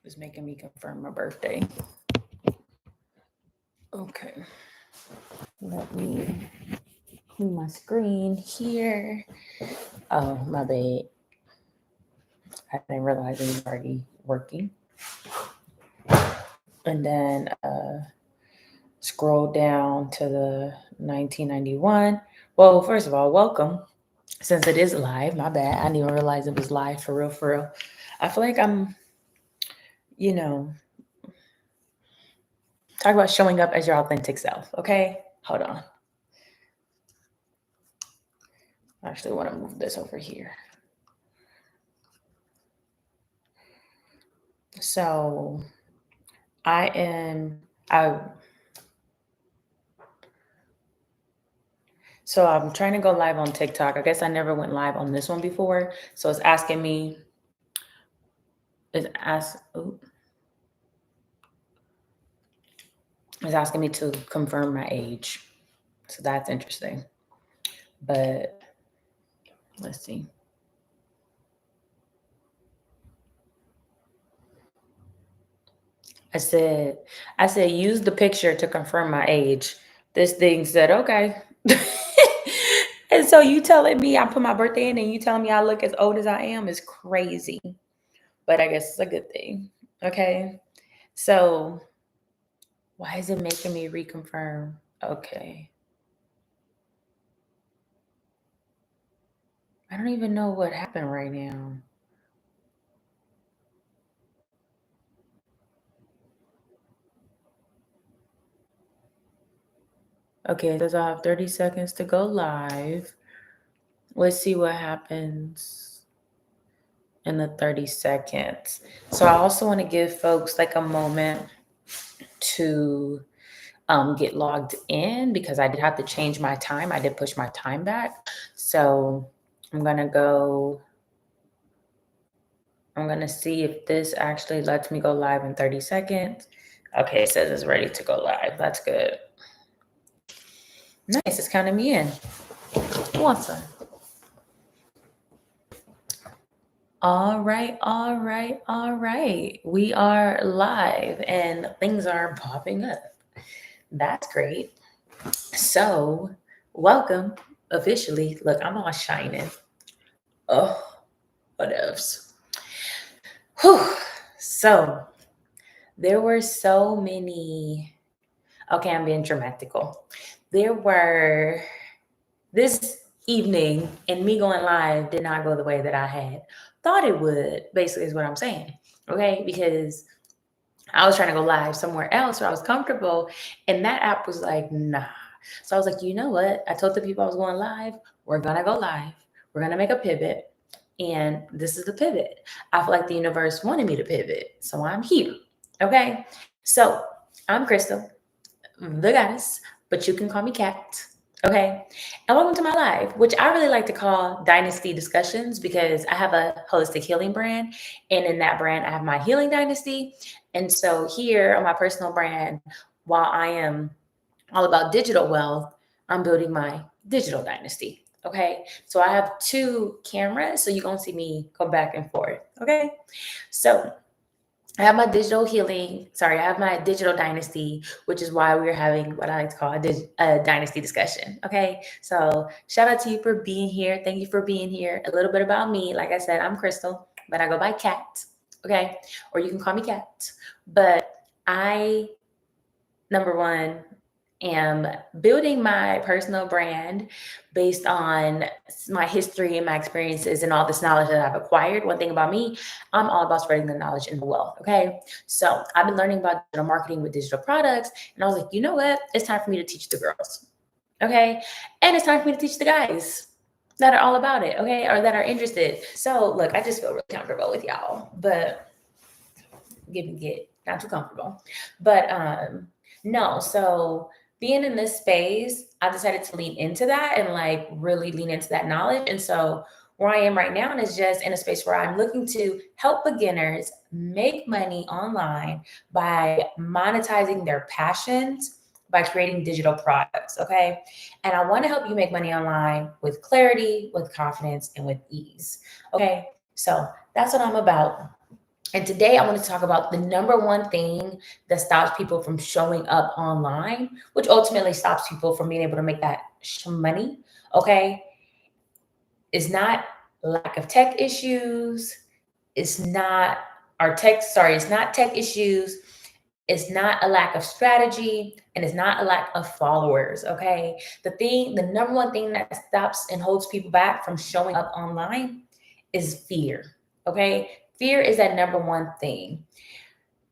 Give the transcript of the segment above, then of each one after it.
It's making me confirm my birthday. Okay. Let me move my screen here. Oh, my bad. I didn't realize it was already working. And then scroll down to the 1991. Well, first of all, welcome. Since it is live, my bad. I didn't even realize it was live for real, for real. I feel like I'm, you know, talk about showing up as your authentic self. Okay, hold on. I actually want to move this over here. So I so I'm trying to go live on TikTok. I guess I never went live on this one before. So it's asking me, ooh, it's asking me to confirm my age. So that's interesting. But let's see. I said use the picture to confirm my age. This thing said, okay. And so you telling me I put my birthday in and you telling me I look as old as I am is crazy. But I guess it's a good thing. Okay. So why is it making me reconfirm? Okay. I don't even know what happened right now. Okay, it says I have 30 seconds to go live. Let's see what happens in the 30 seconds. So I also want to give folks like a moment to get logged in because I did have to change my time. I did push my time back. So I'm going to see if this actually lets me go live in 30 seconds. Okay, it says it's ready to go live. That's good. Nice, it's counting me in. Awesome. All right. We are live and things are popping up. That's great. So, welcome officially. Look, I'm all shining. Oh, what else? Whew. So, there were so many. Okay, I'm being dramatical. There were this evening and me going live did not go the way that I had thought it would, basically, is what I'm saying. Okay, because I was trying to go live somewhere else where I was comfortable, and that app was like, nah. So I was like, you know what? I told the people I was going live, we're gonna go live, we're gonna make a pivot, and this is the pivot. I feel like the universe wanted me to pivot, so I'm here. Okay, so I'm Crystal, the goddess, but you can call me Cat. Okay, and welcome to my live, which I really like to call Dynasty Discussions because I have a holistic healing brand, and in that brand, I have my healing dynasty. And so here on my personal brand, while I am all about digital wealth, I'm building my digital dynasty. Okay, so I have two cameras, so you're gonna see me go back and forth. Okay, so I have my digital healing. Sorry, I have my digital dynasty, which is why we're having what I like to call a dynasty discussion. Okay, so shout out to you for being here. Thank you for being here. A little bit about me. Like I said, I'm Crystal, but I go by Cat. Okay, or you can call me Cat. But I, number one, am building my personal brand based on my history and my experiences and all this knowledge that I've acquired. One thing about me, I'm all about spreading the knowledge and the wealth. Okay. So I've been learning about digital marketing with digital products. And I was like, you know what? It's time for me to teach the girls. Okay. And it's time for me to teach the guys that are all about it. Okay. Or that are interested. So look, I just feel really comfortable with y'all, but get not too comfortable. But no, so being in this space, I decided to lean into that and like really lean into that knowledge. And so where I am right now is just in a space where I'm looking to help beginners make money online by monetizing their passions by creating digital products. Okay. And I want to help you make money online with clarity, with confidence, and with ease. Okay. So that's what I'm about. And today I want to talk about the number one thing that stops people from showing up online, which ultimately stops people from being able to make that money. Okay. It's not lack of tech issues. It's not it's not tech issues. It's not a lack of strategy, and it's not a lack of followers. Okay. The number one thing that stops and holds people back from showing up online is fear. Okay. Fear is that number one thing.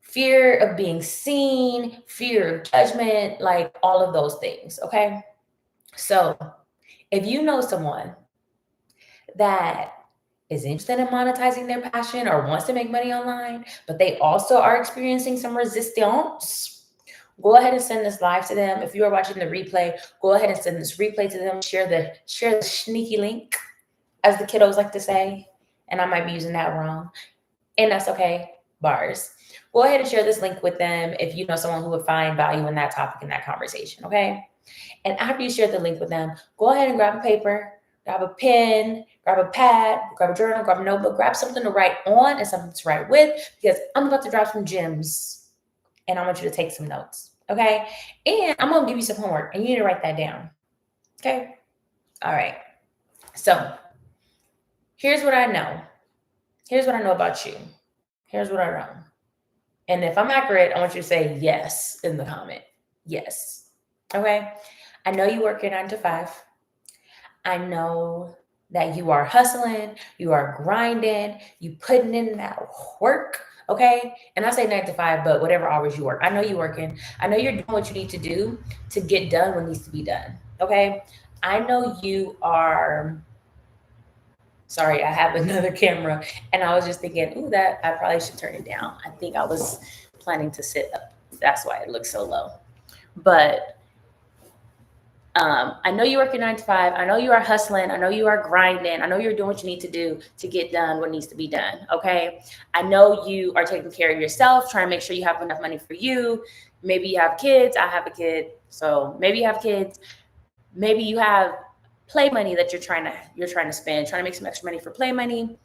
Fear of being seen, fear of judgment, like all of those things. Okay. So if you know someone that is interested in monetizing their passion or wants to make money online, but they also are experiencing some resistance, go ahead and send this live to them. If you are watching the replay, go ahead and send this replay to them. Share the sneaky link, as the kiddos like to say, and I might be using that wrong, and that's okay. Bars. Go ahead and share this link with them if you know someone who would find value in that topic in that conversation. Okay. And after you share the link with them, go ahead and grab a paper, grab a pen, grab a pad, grab a journal, grab a notebook, grab something to write on and something to write with, because I'm about to drop some gems and I want you to take some notes. Okay. And I'm going to give you some homework and you need to write that down. Okay. All right. So here's what I know. Here's what I know about you. Here's what I know. And if I'm accurate, I want you to say yes in the comment. Yes. Okay. I know you work your 9 to 5. I know that you are hustling, you are grinding, you putting in that work. Okay. And I say 9 to 5, but whatever hours you work, I know you're working. I know you're doing what you need to do to get done what needs to be done. Okay. I know you are. Sorry, I have another camera and I was just thinking, ooh, that I probably should turn it down. I think I was planning to sit up. That's why it looks so low. But I know you work your 9 to 5. I know you are hustling. I know you are grinding. I know you're doing what you need to do to get done what needs to be done. Okay. I know you are taking care of yourself, trying to make sure you have enough money for you. Maybe you have kids. I have a kid. So maybe you have kids. Maybe you have play money that you're trying to spend, trying to make some extra money for play money.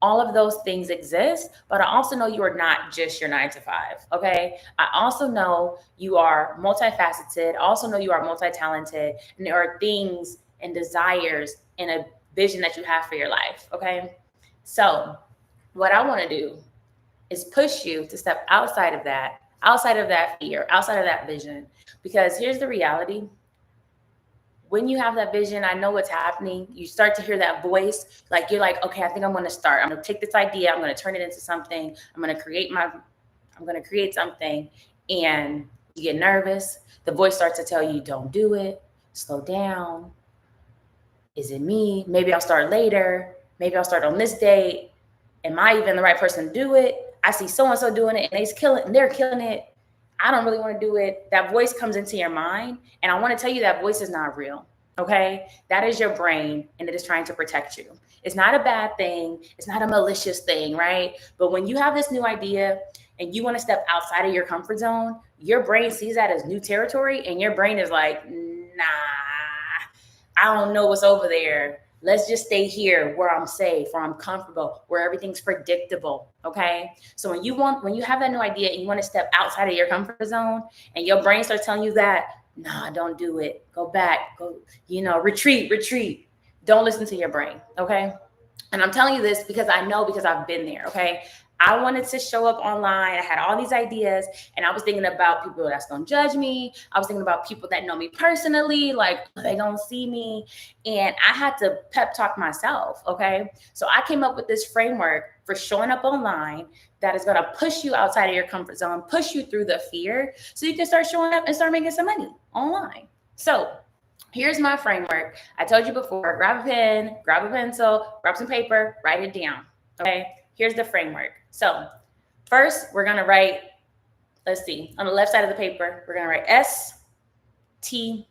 All of those things exist, but I also know you are not just your 9 to 5. Okay. I also know you are multifaceted. I also know you are multi-talented, and there are things and desires and a vision that you have for your life. Okay. So what I want to do is push you to step outside of that fear, outside of that vision, because here's the reality. When you have that vision, I know what's happening. You start to hear that voice. Like you're like, okay, I think I'm going to start. I'm going to take this idea. I'm going to turn it into something. I'm going to create something. And you get nervous. The voice starts to tell you, don't do it. Slow down. Is it me? Maybe I'll start later. Maybe I'll start on this date. Am I even the right person to do it? I see so-and-so doing it and they're killing it. I don't really want to do it. That voice comes into your mind. And I want to tell you that voice is not real. Okay. That is your brain and it is trying to protect you. It's not a bad thing. It's not a malicious thing. Right. But when you have this new idea and you want to step outside of your comfort zone, your brain sees that as new territory and your brain is like, nah, I don't know what's over there. Let's just stay here where I'm safe, where I'm comfortable, where everything's predictable. Okay. So when you have that new idea and you want to step outside of your comfort zone and your brain starts telling you that, nah, don't do it. Go back, retreat. Don't listen to your brain. Okay. And I'm telling you this because I know, because I've been there. Okay. I wanted to show up online. I had all these ideas and I was thinking about people that's going to judge me. I was thinking about people that know me personally, like they don't see me. And I had to pep talk myself. Okay. So I came up with this framework for showing up online that is going to push you outside of your comfort zone, push you through the fear so you can start showing up and start making some money online. So here's my framework. I told you before, grab a pen, grab a pencil, grab some paper, write it down. Okay. Here's the framework. So first we're going to write, let's see, on the left side of the paper, we're going to write STEP,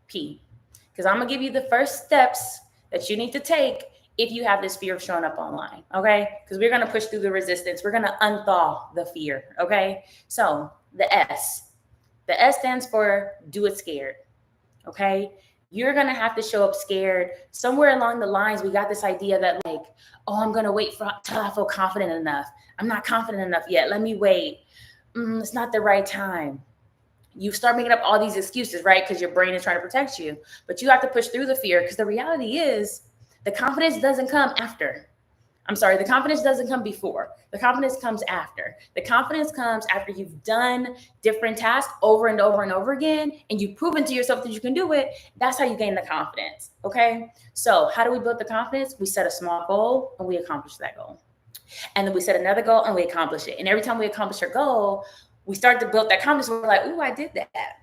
because I'm going to give you the first steps that you need to take if you have this fear of showing up online. Okay. Because we're going to push through the resistance. We're going to unthaw the fear. Okay. So the S stands for do it scared. Okay. You're going to have to show up scared. Somewhere along the lines, we got this idea that like, oh, I'm going to wait for till I feel confident enough. I'm not confident enough yet. Let me wait. It's not the right time. You start making up all these excuses, right? Because your brain is trying to protect you. But you have to push through the fear, because the reality is the confidence doesn't come after. I'm sorry, the confidence doesn't come before. The confidence comes after. The confidence comes after you've done different tasks over and over and over again, and you've proven to yourself that you can do it. That's how you gain the confidence, okay? So how do we build the confidence? We set a small goal and we accomplish that goal. And then we set another goal and we accomplish it. And every time we accomplish our goal, we start to build that confidence. We're like, ooh, I did that.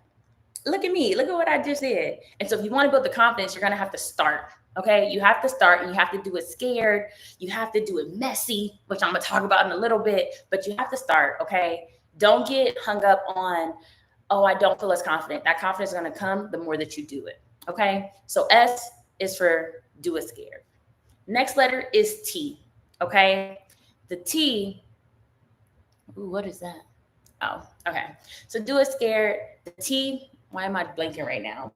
Look at me. Look at what I just did. And so if you want to build the confidence, you're going to have to start. Okay. You have to start, and you have to do it scared. You have to do it messy, which I'm going to talk about in a little bit, but you have to start. Okay. Don't get hung up on, oh, I don't feel as confident. That confidence is going to come the more that you do it. Okay. So S is for do it scared. Next letter is T. Okay. The T, ooh, what is that? Oh, okay. So do it scared. The T, why am I blanking right now?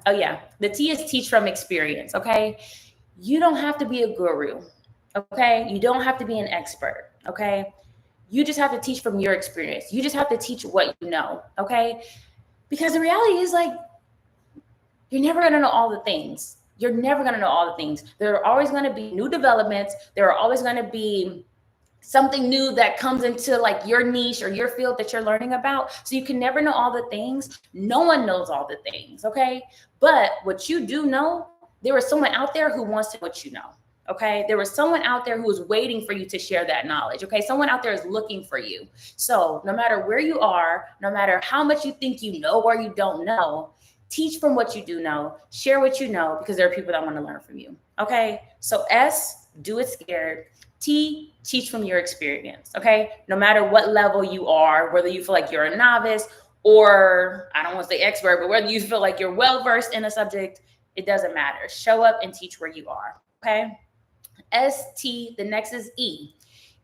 Oh yeah. The T is teach from experience. Okay. You don't have to be a guru. Okay. You don't have to be an expert. Okay. You just have to teach from your experience. You just have to teach what you know. Okay. Because the reality is like, you're never going to know all the things. You're never going to know all the things. There are always going to be new developments. There are always going to be something new that comes into like your niche or your field that you're learning about. So you can never know all the things. No one knows all the things. Okay. But what you do know, there is someone out there who wants to know what you know. Okay. There was someone out there who is waiting for you to share that knowledge. Okay. Someone out there is looking for you. So no matter where you are, no matter how much you think you know or you don't know, teach from what you do know, share what you know, because there are people that want to learn from you. Okay. So S, do it scared. T, teach from your experience. Okay. No matter what level you are, whether you feel like you're a novice or I don't want to say expert, but whether you feel like you're well-versed in a subject, it doesn't matter. Show up and teach where you are. Okay. S, T, the next is E.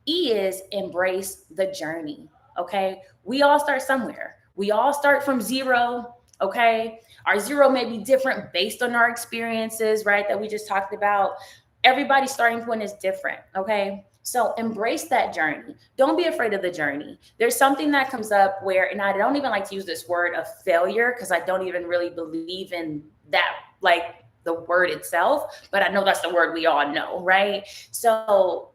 E is embrace the journey. Okay. We all start somewhere. We all start from zero. Okay. Our zero may be different based on our experiences, right? That we just talked about. Everybody's starting point is different. Okay. So embrace that journey. Don't be afraid of the journey. There's something that comes up where, and I don't even like to use this word of failure because I don't even really believe in that, like the word itself, but I know that's the word we all know, right? So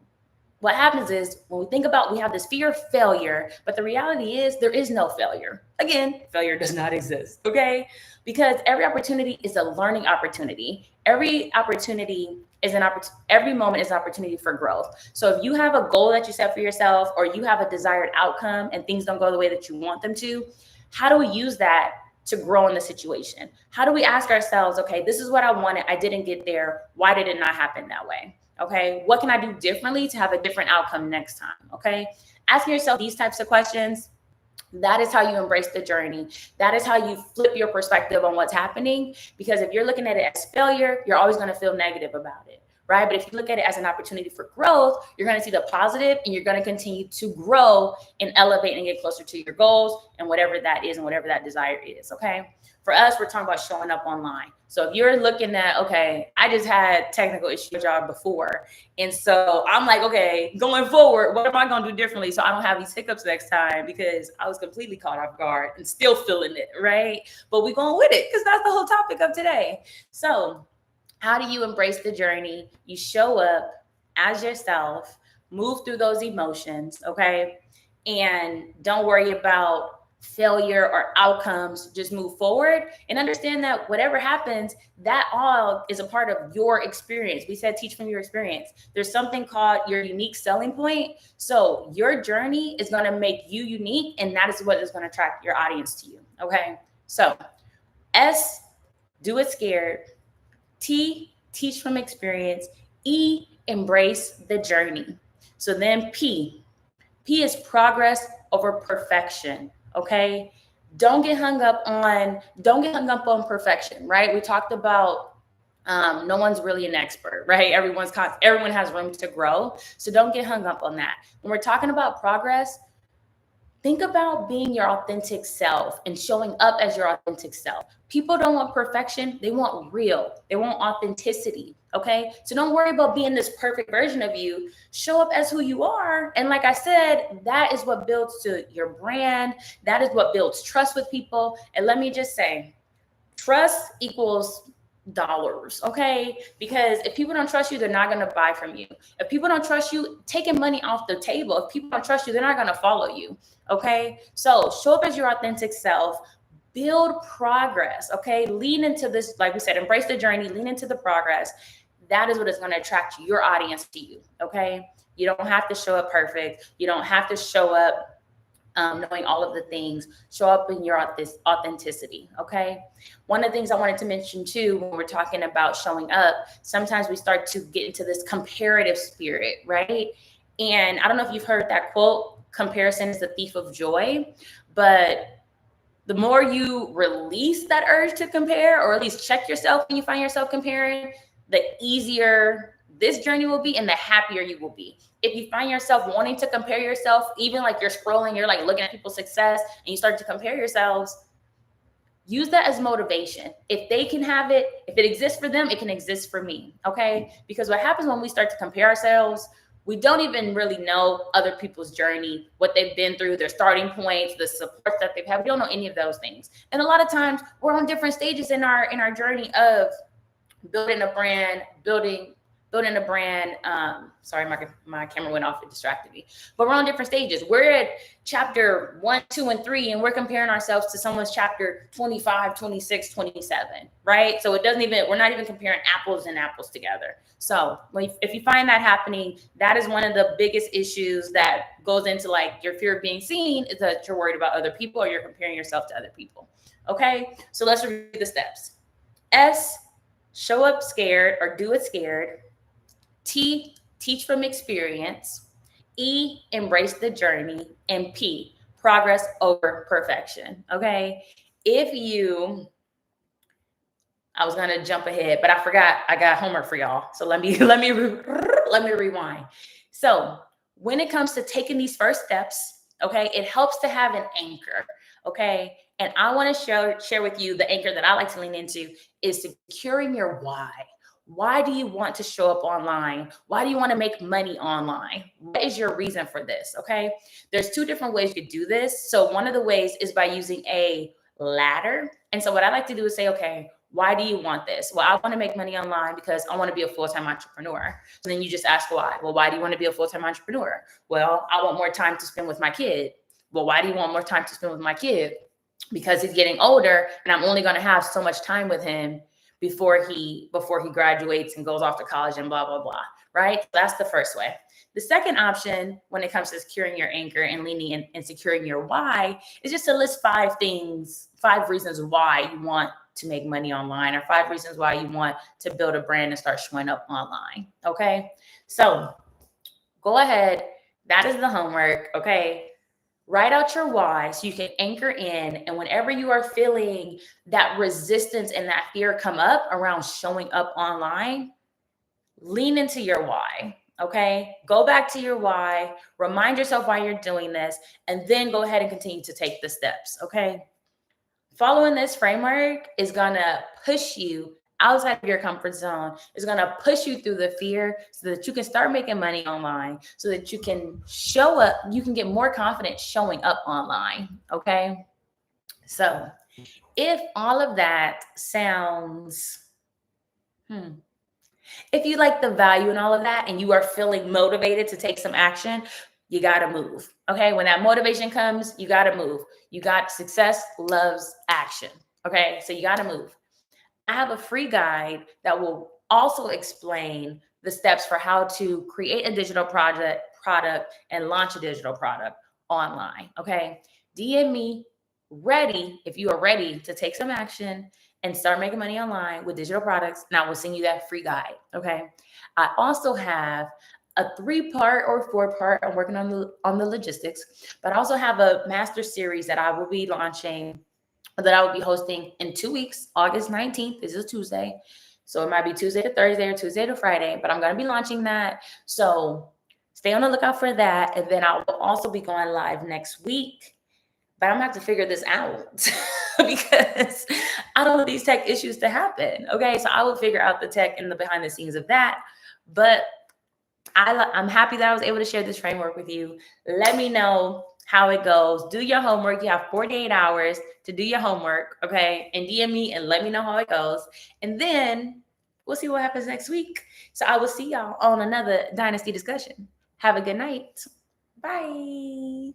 what happens is when we think about, we have this fear of failure, but the reality is there is no failure. Again, failure does not exist, okay? Because every opportunity is a learning opportunity. Every opportunity is every moment is an opportunity for growth. So if you have a goal that you set for yourself, or you have a desired outcome and things don't go the way that you want them to, how do we use that to grow in the situation? How do we ask ourselves, okay, this is what I wanted, I didn't get there. Why did it not happen that way? Okay, what can I do differently to have a different outcome next time? Okay, asking yourself these types of questions, that is how you embrace the journey. That is how you flip your perspective on what's happening. Because if you're looking at it as failure, you're always going to feel negative about it, right? But if you look at it as an opportunity for growth, you're going to see the positive, and you're going to continue to grow and elevate and get closer to your goals and whatever that is and whatever that desire is. Okay. For us, we're talking about showing up online. So if you're looking at, okay, I just had technical issues job before. And so I'm like, okay, going forward, what am I going to do differently so I don't have these hiccups next time? Because I was completely caught off guard and still feeling it, right? But we're going with it because that's the whole topic of today. So how do you embrace the journey? You show up as yourself, move through those emotions, okay? And don't worry about failure or outcomes. Just move forward and understand that whatever happens, that all is a part of your experience. We said teach from your experience. There's something called your unique selling point. So your journey is going to make you unique, and that is what is going to attract your audience to you. Okay. So S, do it scared. T, teach from experience. E, embrace the journey. So then P is progress over perfection. Okay. Don't get hung up on perfection, right? We talked about no one's really an expert, right? Everyone has room to grow. So don't get hung up on that. When we're talking about progress, Think about being your authentic self and showing up as your authentic self. People don't want perfection, they want real, they want authenticity. Okay, so don't worry about being this perfect version of you. Show up as who you are. And like I said, that is what builds to your brand, that is what builds trust with people. And let me just say, trust equals dollars, okay? Because if people don't trust you, they're not going to buy from you. If people don't trust you, taking money off the table. If people don't trust you, they're not going to follow you, okay? So show up as your authentic self, build progress, okay? Lean into this, like we said, embrace the journey, lean into the progress. That is what is going to attract your audience to you, okay? You don't have to show up perfect. You don't have to show up knowing all of the things. Show up in your authenticity, okay? One of the things I wanted to mention too, when we're talking about showing up, sometimes we start to get into this comparative spirit, right? And I don't know if you've heard that quote, comparison is the thief of joy, but the more you release that urge to compare, or at least check yourself when you find yourself comparing, the easier this journey will be and the happier you will be. If you find yourself wanting to compare yourself, even like you're scrolling, you're like looking at people's success and you start to compare yourselves, use that as motivation. If they can have it, if it exists for them, it can exist for me, okay? Because what happens when we start to compare ourselves, we don't even really know other people's journey, what they've been through, their starting points, the support that they've had. We don't know any of those things. And a lot of times we're on different stages in our journey of building a brand, building a brand. Sorry, my camera went off, it distracted me. But we're on different stages. We're at chapter 1, 2, and 3, and we're comparing ourselves to someone's chapter 25, 26, 27, right? So we're not even comparing apples and apples together. So if you find that happening, that is one of the biggest issues that goes into like your fear of being seen, is that you're worried about other people or you're comparing yourself to other people. Okay, so let's review the steps. S, show up scared or do it scared. T, teach from experience. E, embrace the journey. And P, progress over perfection. Okay. I was gonna jump ahead, but I forgot I got homework for y'all. So let me rewind. So when it comes to taking these first steps, okay, it helps to have an anchor. Okay. And I want to share with you the anchor that I like to lean into is securing your why. Why do you want to show up online? Why do you want to make money online? What is your reason for this? Okay. There's 2 different ways you do this. So one of the ways is by using a ladder. And so what I like to do is say, okay, why do you want this? Well, I want to make money online because I want to be a full-time entrepreneur. And then you just ask why. Well, why do you want to be a full-time entrepreneur? Well, I want more time to spend with my kid. Well, why do you want more time to spend with my kid? Because he's getting older and I'm only going to have so much time with him before he graduates and goes off to college and blah, blah, blah, right? That's the first way. The second option when it comes to securing your anchor and leaning in and securing your why is just to list 5 reasons why you want to make money online, or 5 reasons why you want to build a brand and start showing up online. Okay. So go ahead. That is the homework. Okay. Write out your why so you can anchor in. And whenever you are feeling that resistance and that fear come up around showing up online, lean into your why. Okay. Go back to your why, remind yourself why you're doing this, and then go ahead and continue to take the steps. Okay. Following this framework is going to push you outside of your comfort zone. It's going to push you through the fear so that you can start making money online, so that you can show up, you can get more confident showing up online. Okay. So if all of that sounds, if you like the value and all of that, and you are feeling motivated to take some action, you got to move. Okay. When that motivation comes, you got to move. Success loves action. Okay. So you got to move. I have a free guide that will also explain the steps for how to create a digital product and launch a digital product online. Okay. DM me if you are ready to take some action and start making money online with digital products, and I will send you that free guide. Okay. I also have a 3-part or 4-part. I'm working on the logistics, but I also have a master series that I will be launching, that I will be hosting in 2 weeks. August 19th. This is a Tuesday. So it might be Tuesday to Thursday or Tuesday to Friday, but I'm going to be launching that. So Stay on the lookout for that. And then I will also be going live next week. But I'm gonna have to figure this out because I don't want these tech issues to happen. Okay, so I will figure out the tech and the behind the scenes of that. But I'm happy that I was able to share this framework with you. Let me know how it goes. Do your homework. You have 48 hours to do your homework, okay? And DM me and let me know how it goes. And then we'll see what happens next week. So I will see y'all on another Dynasty discussion. Have a good night. Bye.